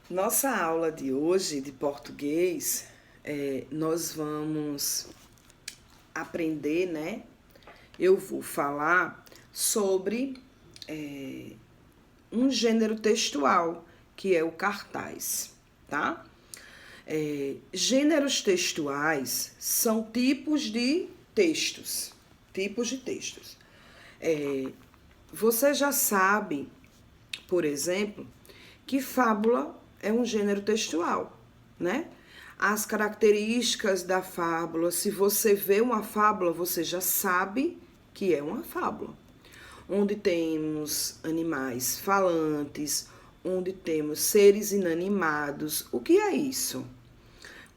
Nossa aula de hoje de português, nós vamos aprender, né? Eu vou falar sobre um gênero textual, que é o cartaz, tá? Gêneros textuais são tipos de textos. Tipos de textos. Você já sabe, por exemplo, que fábula é um gênero textual, né? As características da fábula, se você vê uma fábula, você já sabe que é uma fábula. Onde temos animais falantes, onde temos seres inanimados. O que é isso?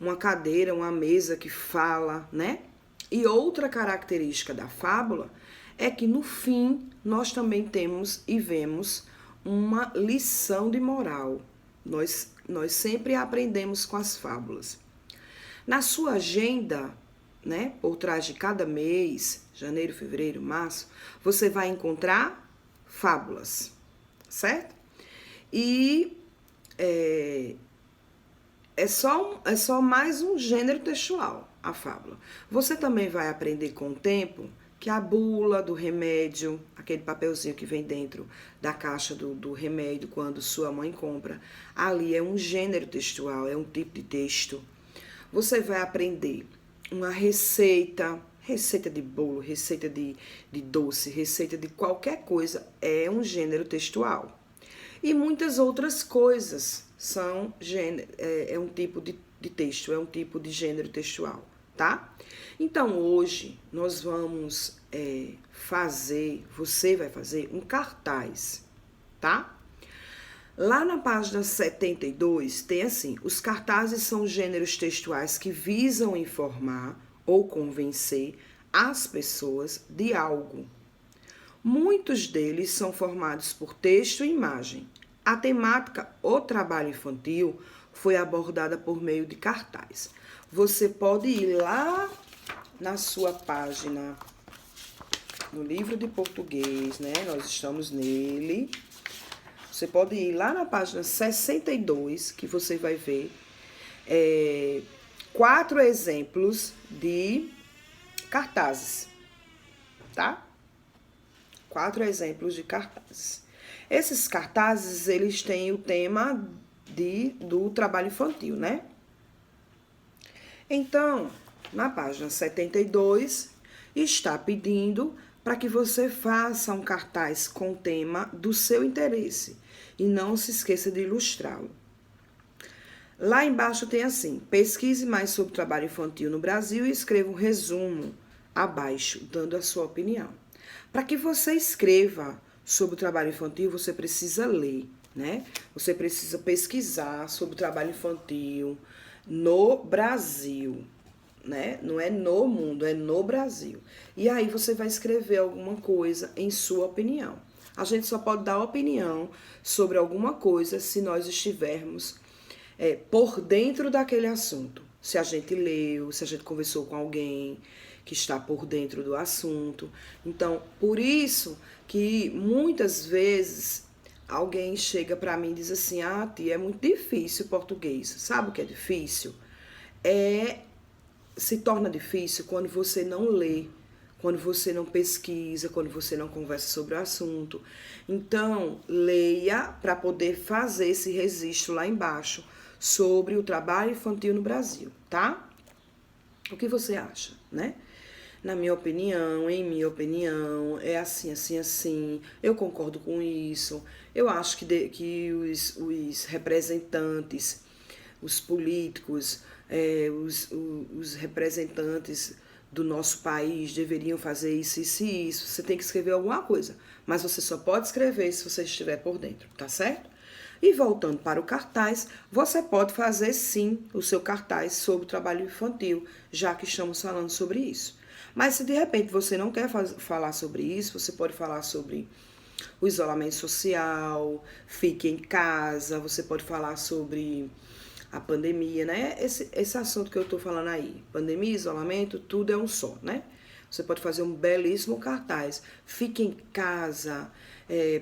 Uma cadeira, uma mesa que fala, né? E outra característica da fábula é que no fim nós também temos e vemos uma lição de moral. Nós sempre aprendemos com as fábulas. Na sua agenda, né, por trás de cada mês, janeiro, fevereiro, março, você vai encontrar fábulas, certo? E é só mais um gênero textual, a fábula. Você também vai aprender com o tempo que a bula do remédio, aquele papelzinho que vem dentro da caixa do remédio quando sua mãe compra, ali é um gênero textual, é um tipo de texto. Você vai aprender uma receita de bolo, receita de doce, receita de qualquer coisa, é um gênero textual. E muitas outras coisas são um tipo de texto, é um tipo de gênero textual, tá? Então, hoje, nós vamos você vai fazer um cartaz, tá? Lá na página 72, tem assim, os cartazes são gêneros textuais que visam informar ou convencer as pessoas de algo. Muitos deles são formados por texto e imagem. A temática O Trabalho Infantil foi abordada por meio de cartaz. Você pode ir lá na sua página, no livro de português, né? Nós estamos nele. Você pode ir lá na página 62, que você vai ver 4 exemplos de cartazes, tá? 4 exemplos de cartazes. Esses cartazes, eles têm o tema do trabalho infantil, né? Então, na página 72, está pedindo para que você faça um cartaz com o tema do seu interesse e não se esqueça de ilustrá-lo. Lá embaixo tem assim, pesquise mais sobre o trabalho infantil no Brasil e escreva um resumo abaixo, dando a sua opinião. Para que você escreva sobre o trabalho infantil, você precisa ler, né? Você precisa pesquisar sobre o trabalho infantil no Brasil, né? Não é no mundo, é no Brasil. E aí você vai escrever alguma coisa em sua opinião. A gente só pode dar opinião sobre alguma coisa se nós estivermos por dentro daquele assunto. Se a gente leu, se a gente conversou com alguém que está por dentro do assunto. Então, por isso que muitas vezes alguém chega para mim e diz assim, tia, é muito difícil o português. Sabe o que é difícil? Se torna difícil quando você não lê, quando você não pesquisa, quando você não conversa sobre o assunto. Então, leia para poder fazer esse registro lá embaixo sobre o trabalho infantil no Brasil, tá? O que você acha, né? Na minha opinião, em minha opinião, é assim, assim, assim. Eu concordo com isso. Eu acho que os representantes, os políticos, os representantes do nosso país deveriam fazer isso, isso e isso. Você tem que escrever alguma coisa, mas você só pode escrever se você estiver por dentro, tá certo? E voltando para o cartaz, você pode fazer sim o seu cartaz sobre o trabalho infantil, já que estamos falando sobre isso. Mas se de repente você não quer falar sobre isso, você pode falar sobre o isolamento social, fique em casa, você pode falar sobre a pandemia, né? Esse assunto que eu tô falando aí, pandemia, isolamento, tudo é um só, né? Você pode fazer um belíssimo cartaz. Fique em casa,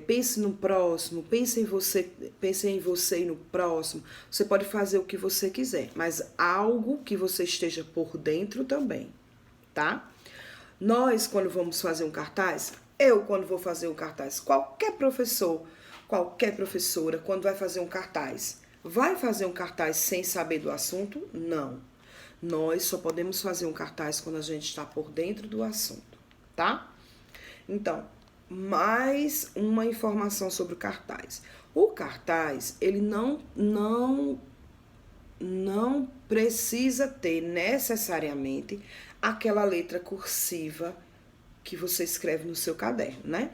pense no próximo, pense em você e no próximo. Você pode fazer o que você quiser, mas algo que você esteja por dentro também, tá? Nós, quando vamos fazer um cartaz, eu, quando vou fazer um cartaz, qualquer professor, qualquer professora, quando vai fazer um cartaz, vai fazer um cartaz sem saber do assunto? Não. Nós só podemos fazer um cartaz quando a gente está por dentro do assunto, tá? Então, mais uma informação sobre o cartaz. O cartaz, ele não precisa ter necessariamente aquela letra cursiva que você escreve no seu caderno, né?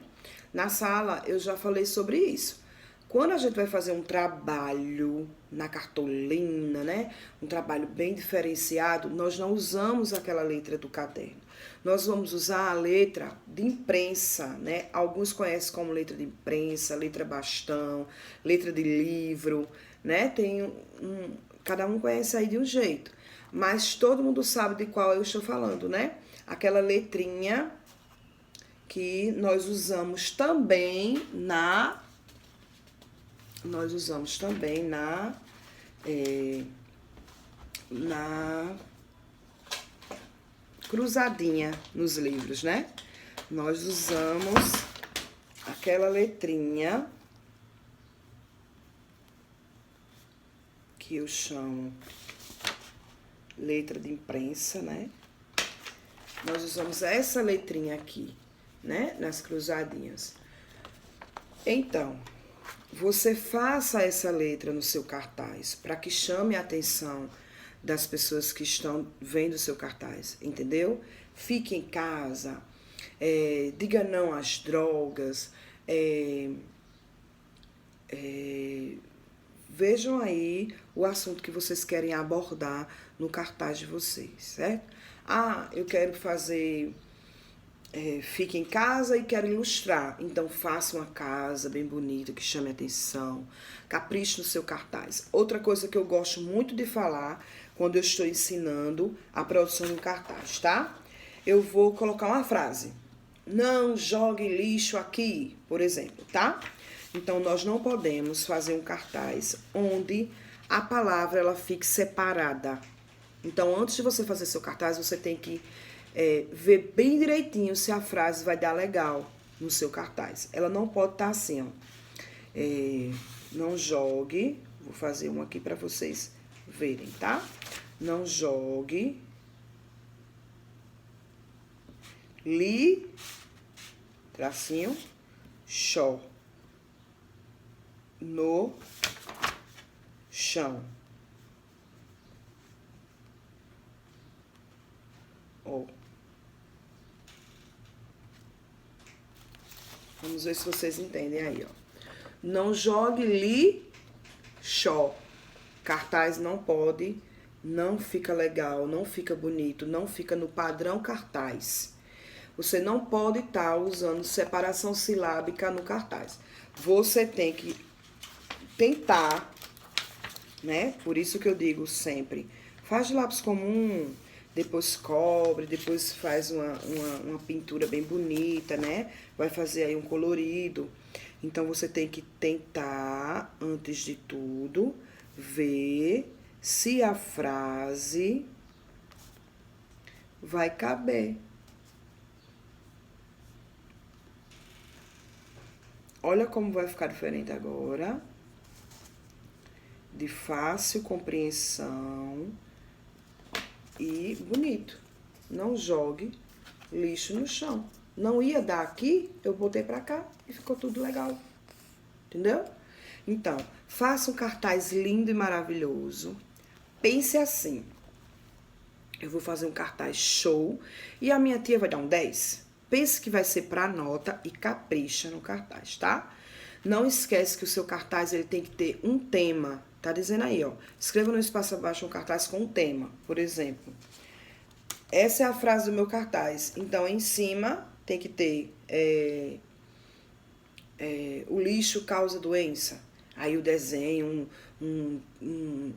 Na sala eu já falei sobre isso. Quando a gente vai fazer um trabalho na cartolina, né? Um trabalho bem diferenciado, nós não usamos aquela letra do caderno. Nós vamos usar a letra de imprensa, né? Alguns conhecem como letra de imprensa, letra bastão, letra de livro, né? Cada um conhece aí de um jeito. Mas todo mundo sabe de qual eu estou falando, né? Aquela letrinha que nós usamos também na cruzadinha nos livros, né? Nós usamos aquela letrinha que eu chamo letra de imprensa, né? Nós usamos essa letrinha aqui, né? Nas cruzadinhas. Então, você faça essa letra no seu cartaz para que chame a atenção das pessoas que estão vendo o seu cartaz, entendeu? Fique em casa, diga não às drogas, vejam aí o assunto que vocês querem abordar no cartaz de vocês, certo? Ah, eu quero fazer... fique em casa e quero ilustrar. Então, faça uma casa bem bonita, que chame a atenção. Capriche no seu cartaz. Outra coisa que eu gosto muito de falar quando eu estou ensinando a produção de um cartaz, tá? Eu vou colocar uma frase. Não jogue lixo aqui, por exemplo, tá? Então, nós não podemos fazer um cartaz onde a palavra ela fique separada. Então, antes de você fazer seu cartaz, você tem que ver bem direitinho se a frase vai dar legal no seu cartaz. Ela não pode estar assim, ó. Não jogue, vou fazer um aqui para vocês verem, tá? Não jogue tracinho, xó no chão. Ó. Vamos ver se vocês entendem aí, ó. Não jogue lixo. Cartaz não pode, não fica legal, não fica bonito, não fica no padrão cartaz. Você não pode estar usando separação silábica no cartaz. Você tem que tentar, né? Por isso que eu digo sempre, faz de lápis comum, depois cobre, depois faz uma pintura bem bonita, né? Vai fazer aí um colorido. Então, você tem que tentar, antes de tudo, ver se a frase vai caber. Olha como vai ficar diferente agora. De fácil compreensão e bonito. Não jogue lixo no chão. Não ia dar aqui, eu botei pra cá e ficou tudo legal. Entendeu? Então, faça um cartaz lindo e maravilhoso. Pense assim. Eu vou fazer um cartaz show e a minha tia vai dar um 10. Pense que vai ser pra nota e capricha no cartaz, tá? Não esquece que o seu cartaz ele tem que ter um tema. Tá dizendo aí, ó. Escreva no espaço abaixo um cartaz com um tema. Por exemplo, essa é a frase do meu cartaz. Então, em cima tem que ter o lixo causa doença. Aí eu desenho um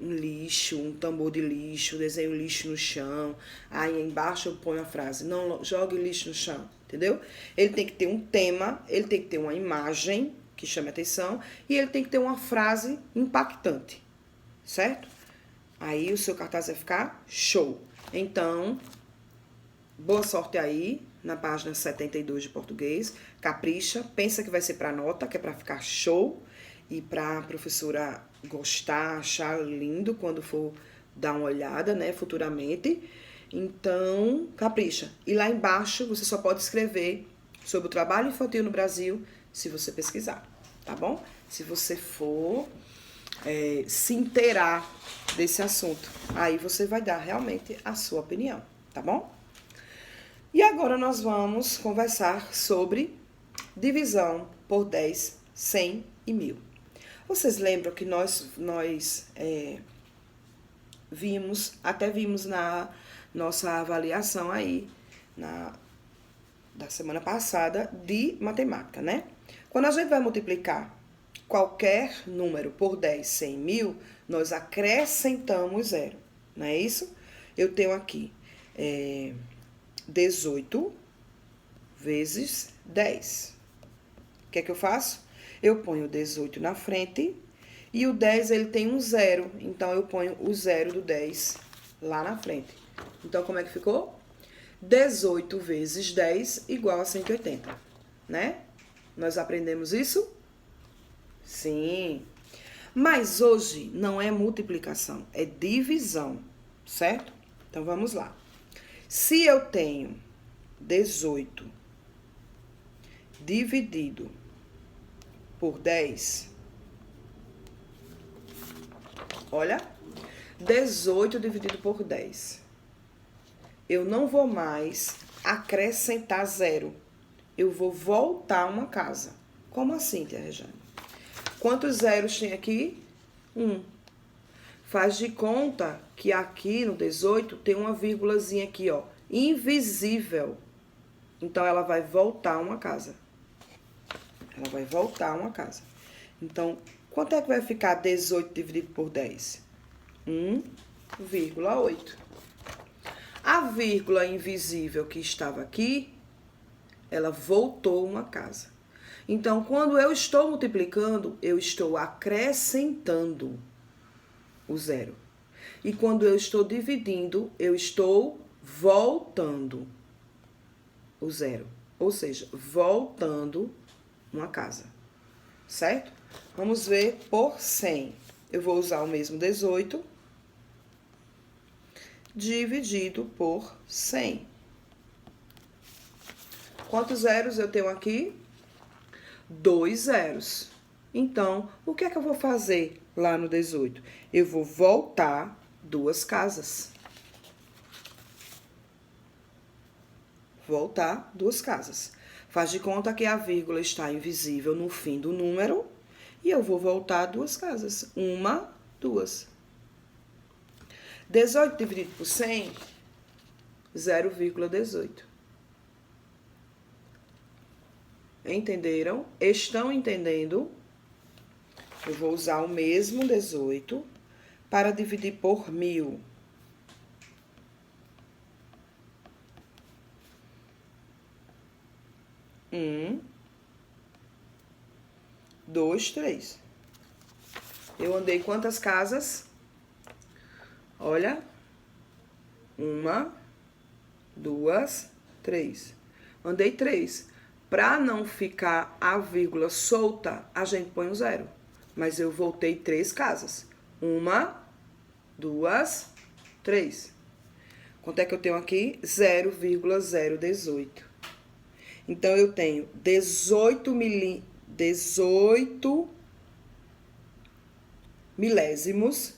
lixo, um tambor de lixo, desenho lixo no chão. Aí embaixo eu ponho a frase, não jogue lixo no chão. entendeu? Ele tem que ter um tema, ele tem que ter uma imagem que chame a atenção e ele tem que ter uma frase impactante, certo? Aí o seu cartaz vai ficar show. Então, boa sorte aí na página 72 de português. Capricha, pensa que vai ser para nota, que é para ficar show e para a professora gostar, achar lindo quando for dar uma olhada, né, futuramente. Então, capricha. E lá embaixo você só pode escrever sobre o trabalho infantil no Brasil se você pesquisar, tá bom? Se você for se inteirar desse assunto, aí você vai dar realmente a sua opinião, tá bom? E agora nós vamos conversar sobre divisão por 10, 100 e 1000. Vocês lembram que nós vimos na nossa avaliação aí, da semana passada, de matemática, né? Quando a gente vai multiplicar qualquer número por 10, 100, 1000, nós acrescentamos zero, não é isso? Eu tenho aqui 18 vezes 10. O que é que eu faço? Eu ponho o 18 na frente e o 10 ele tem um zero, então eu ponho o zero do 10 lá na frente. Então, como é que ficou? 18 vezes 10 igual a 180, né? Nós aprendemos isso? Sim. Mas hoje não é multiplicação, é divisão, certo? Então, vamos lá. Se eu tenho 18 dividido por 10, olha, 18 dividido por 10. Eu não vou mais acrescentar zero. Eu vou voltar uma casa. Como assim, tia Rejane? Quantos zeros tem aqui? 1. Faz de conta que aqui no 18 tem uma vírgulazinha aqui, ó, invisível. Então, ela vai voltar uma casa. Ela vai voltar uma casa. Então, quanto é que vai ficar 18 dividido por 10? 1,8. A vírgula invisível que estava aqui, ela voltou uma casa. Então, quando eu estou multiplicando, eu estou acrescentando o zero. E quando eu estou dividindo, eu estou voltando o zero. Ou seja, voltando uma casa. Certo? Vamos ver por 100. Eu vou usar o mesmo 18 dividido por 100. Quantos zeros eu tenho aqui? 2 zeros. Então, o que é que eu vou fazer lá no 18? Eu vou voltar 2 casas. Voltar 2 casas. Faz de conta que a vírgula está invisível no fim do número e eu vou voltar 2 casas. 1, 2. 18 dividido por 100, 0,18. Entenderam? Estão entendendo? Eu vou usar o mesmo 18 para dividir por 1000. 1, 2, 3. Eu andei quantas casas? Olha. 1, 2, 3. Andei 3. Para não ficar a vírgula solta, a gente põe um zero. Mas eu voltei 3 casas. 1, 2, 3. Quanto é que eu tenho aqui? 0,018. Então, eu tenho 18 milésimos,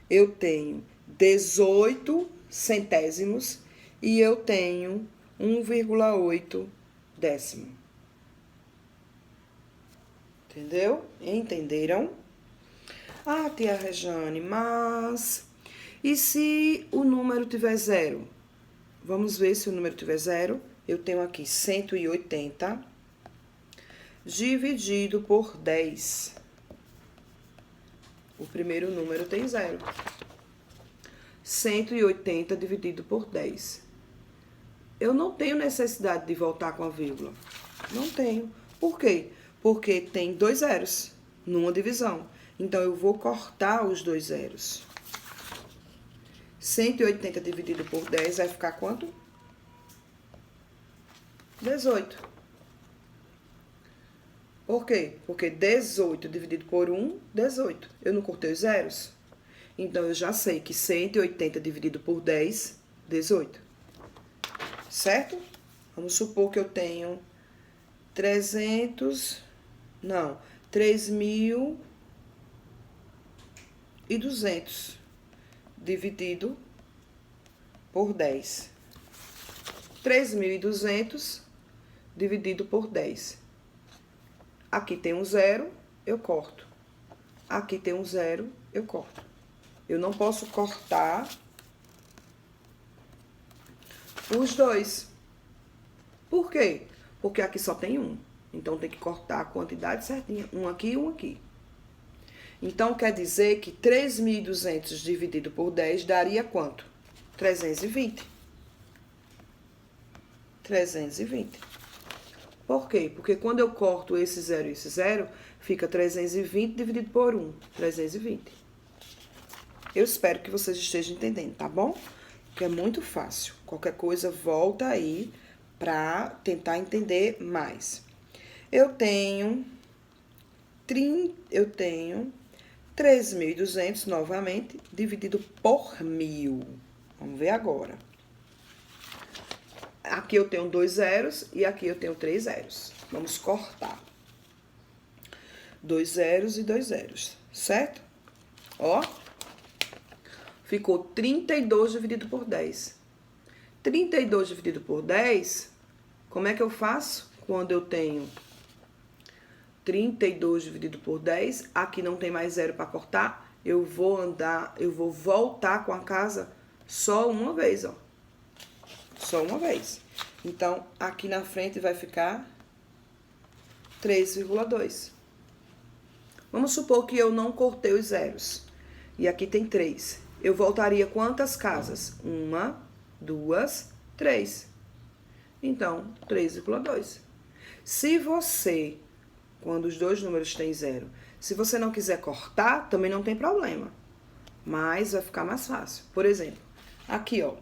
eu tenho 18 centésimos e eu tenho 1,8 décimo. Entendeu? Entenderam? Ah, tia Rejane, mas... E se o número tiver zero? Vamos ver se o número tiver zero. Eu tenho aqui 180 dividido por 10. O primeiro número tem zero. 180 dividido por 10. eu não tenho necessidade de voltar com a vírgula. Não tenho. Por quê? Porque tem 2 zeros numa divisão. Então, eu vou cortar os 2 zeros. 180 dividido por 10 vai ficar quanto? 18. Por quê? Porque 18 dividido por 1, 18. Eu não cortei os zeros? Então, eu já sei que 180 dividido por 10, 18. Certo? Vamos supor que eu tenho 3.200 dividido por 10. 3.200 dividido por 10. Aqui tem um zero, eu corto. Aqui tem um zero, eu corto. Eu não posso cortar os dois. Por quê? Porque aqui só tem um. Então, tem que cortar a quantidade certinha. Um aqui e um aqui. Então, quer dizer que 3.200 dividido por 10 daria quanto? 320. 320. Por quê? Porque quando eu corto esse zero e esse zero, fica 320 dividido por 1. 320. Eu espero que vocês estejam entendendo, tá bom? Porque é muito fácil. Qualquer coisa, volta aí para tentar entender mais. Eu tenho 3.200 novamente, dividido por 1.000. Vamos ver agora. Aqui eu tenho 2 zeros e aqui eu tenho 3 zeros. Vamos cortar. 2 zeros e 2 zeros, certo? Ó. Ficou 32 dividido por 10. 32 dividido por 10, como é que eu faço? Quando eu tenho 32 dividido por 10, aqui não tem mais zero para cortar, eu vou voltar com a casa só uma vez, ó. Só uma vez. Então, aqui na frente vai ficar 3,2. Vamos supor que eu não cortei os zeros. E aqui tem 3. Eu voltaria quantas casas? 1, 2, 3. Então, 3,2. Se você, quando os dois números têm zero, se você não quiser cortar, também não tem problema. Mas vai ficar mais fácil. Por exemplo, aqui, ó.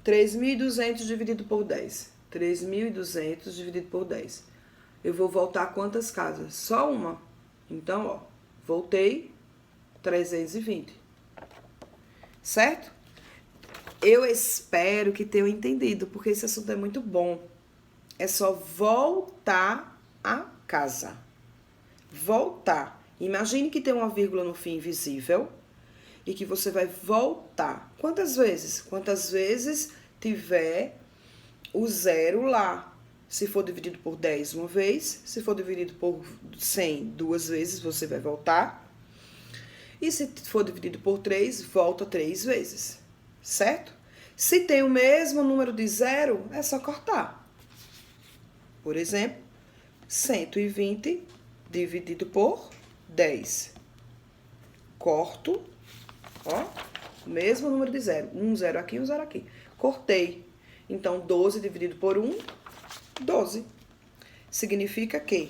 3.200 dividido por 10. 3.200 dividido por 10. Eu vou voltar quantas casas? Só uma. Então, ó, voltei 320. Certo? Eu espero que tenham entendido, porque esse assunto é muito bom. É só voltar a casa. Voltar. Imagine que tem uma vírgula no fim invisível e que você vai voltar. Quantas vezes? Quantas vezes tiver o zero lá. Se for dividido por 10 uma vez, se for dividido por 100 duas vezes, você vai voltar. E se for dividido por 3, volta 3 vezes, certo? Se tem o mesmo número de zero, é só cortar. Por exemplo, 120 dividido por 10. Corto, ó, o mesmo número de zero. Um zero aqui, um zero aqui. Cortei. Então, 12 dividido por 1, 12. Significa que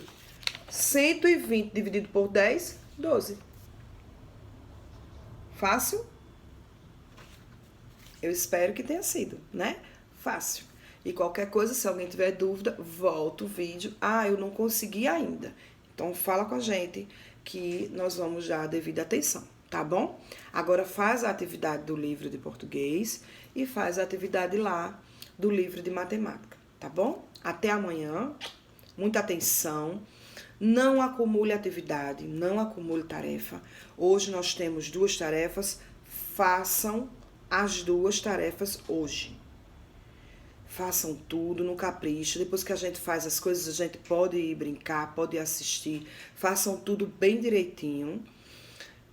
120 dividido por 10, 12. Fácil? Eu espero que tenha sido, né? Fácil. E qualquer coisa, se alguém tiver dúvida, volta o vídeo. Ah, eu não consegui ainda. Então, fala com a gente que nós vamos dar a devida atenção, tá bom? Agora, faz a atividade do livro de português e faz a atividade lá do livro de matemática, tá bom? Até amanhã. Muita atenção. Não acumule atividade, não acumule tarefa. Hoje nós temos 2 tarefas. Façam as 2 tarefas hoje. Façam tudo no capricho. Depois que a gente faz as coisas, a gente pode ir brincar, pode ir assistir. Façam tudo bem direitinho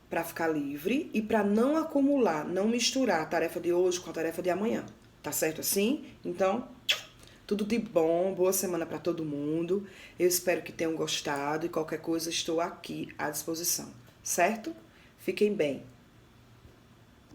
para ficar livre e para não acumular, não misturar a tarefa de hoje com a tarefa de amanhã. Tá certo assim? Então, tudo de bom, boa semana para todo mundo. Eu espero que tenham gostado e qualquer coisa estou aqui à disposição, certo? Fiquem bem.